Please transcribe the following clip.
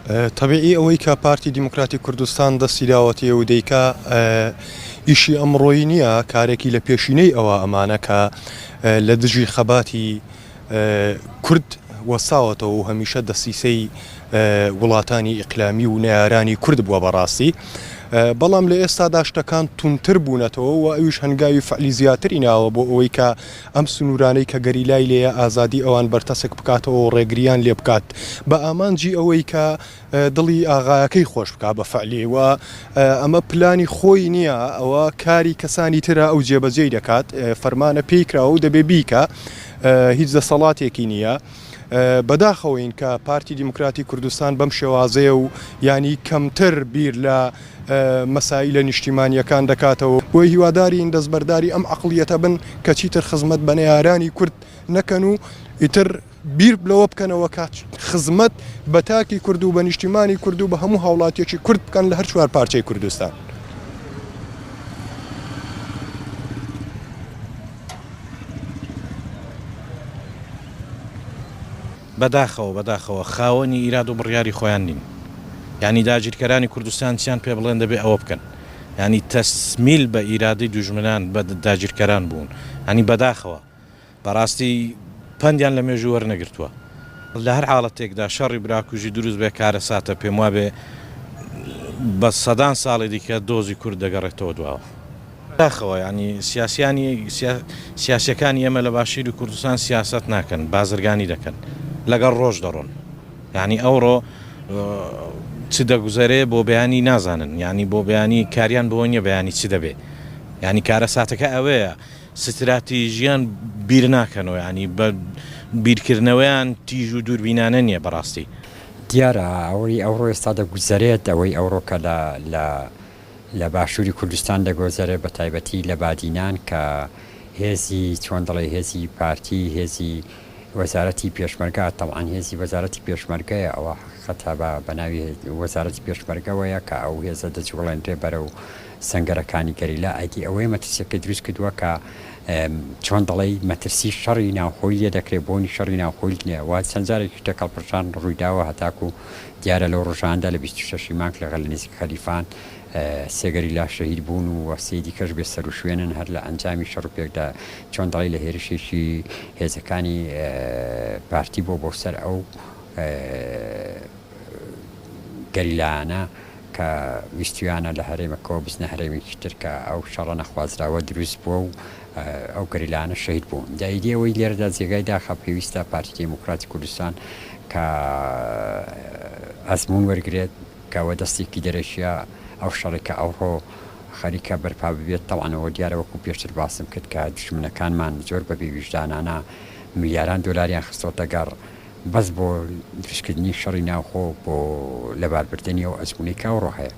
طبيعي ئەوەی کە پارتی دیموکراتی کوردستان دەستی داوەتیە و دەیکا ئیشی ئەمڕۆیی نییە کارێکی لە پێشینەی ئەوە ئەمانە کە لە دژی خەباتی کورد وەساوەتەوە و هەمیشە دەسیسەی وڵاتانی ئیقلامی و نەیارانی کورد بووە بەڕاستی. بەڵام لە ئێستادا شتەکان تونتر بوونەتەوە و ئەویش هەنگاوی فعلی زیاتری ناوە بۆ ئەوەی کە ئەم سنوورانەی کە گەریلای لێیە ئازادی ئەوان بەرتەسک بکاتەوە و ڕێگریان لێ بکات بە ئامانجی ئەوەی کە دڵی ئاغایەکەی خۆش بک بە فعلی و ئەمە پلانی خۆی نییە، ئەوە کاری کەسانی ترە ئەو جێبەجێی دەکات، فەرمانە پێیکراوە و دەبێ بیکە، هیچ دەسەڵاتێکی نییە. بەداخەوەین کە پارتی دیموکراتی کوردستان بەم شێوازەیە و ینی کەمتر بیر لە مەسائلە نیشتیمانیەکان دەکاتەوە بۆی هیوادارین دەستبەرداری ئەم عەقڵیەتە بن کە چیتر خزمەت بە نەیارانی کورد نەکەن و ئیتر بیر لەوە بکەنەوە کە خزمەت بە تاکی کورد و بە نیشتیمانی کورد و بە هەموو هاوڵاتیەکی کورد بکەن لە هەر چوار پارچەی کوردستان. بەداخەوە خاوەنی ئیراد و بڕیاری خۆیان نین، یعنی داگیرکەرانی کوردستان چیان پێ بڵێن دەبێ ئەوە بکەن، ینی تەسمیل بە ئیرادی دوژمنان بە داگیرکەران بوون، ینی بەداخەوە بەڕاستی پندیان لە مێژوو وەرنەگرتووە. لە هەر حاڵەتێکدا شەڕی براکوژی دروست بێ کارە ساتە پێم وابێ بە سەدان ساڵی دیکە دۆزی کورد دەگەڕێتەوە دواوە. داخەوە ینی سیاسیەکانی ئێمە لە باشووری کوردستان سیاست ناکەن، بازرگانی دەکەن، لەگەڵ ڕۆژ دەڕۆن، ینی ئەوڕۆ چ دەگوزارێ بۆ بەیانی نازانن، ینی بۆ بەیانی کاریان بۆ نییە بەیانی چی دەبێ، ینی کارە ساتەکە ئەوەیە ستراتیژیان بیر ناکەنەوە، ینی بە بیرکردنەوەیان تیژ و دووربینانە نییە بەڕاستی. دیارە ئەوەی ئەوڕۆ ئێستا دەگوزارێت ئەوەی ئەوڕۆکە لە باشووری کوردستان دەگۆزارێت بە تایبەتی لە بادینان کە هێزی چۆن دەڵێ هێزی پارتی هێزی وەزارەتی پێشمەرگە تەڵعان هێزی وەزارەتی پێشمەرگەیە ئەوە خەتا بە ناوی وەزارەتی پێشمەرگەوەیە کە ئەو هێزە دەجوڵێنرێ بەرە و سەنگەرەکانی گەریلا ئایدی ئەوەی مەترسیەکە دروست کردووە کە چۆن دەڵێ مەترسی شەڕی ناوخۆی لێ دەکرێت بۆنی شەڕی ناوخۆی نیە وا چەندجارێکی تەکەڵپڕشان ڕوویداوە هەتاکو دیارە لەو ڕۆژاندا لە 26 مانگ لەگەڵ لە نزیک خەلیفان سێگەری لا شەهید بوون و وەسەی دیکەش بێ سەر و شوێنن هەر لە ئەنجامی شەڕ و پێکدا چۆن دەڵێ لە هێرشێکی هێزەکانی پارتی بۆ سەر ئەو گەریلانە کە ویستویانە لە هەرێمەکەەوە بزنە هەرێمێکی تر کە ئەو شەڕە نەخوازراوە دروست بووە و ئەو گەریلانە شەهید بوون. دایدیەوەی لێرەدا جێگای داخە پێویستە پارتی دیموکراتی کوردستان کە ئەزمون وەرگێت کەەوە دەستێکی دەرەشیە ئەو شەڕێکە ئەوڕۆ خەریکە بەرپا ببێت تەوانەوە دیارە وەکو پێشتر باسم کرد کە دژمنەکانمان زۆر بەبێ ویژدانانە ملیاران دۆلاریان خستۆتە گەڕ بەس بۆ دروستکردنی شەڕی ناوخۆ بۆ لەباربردنی ئەو ئەزمونەی کە ئەوڕۆ هەیە.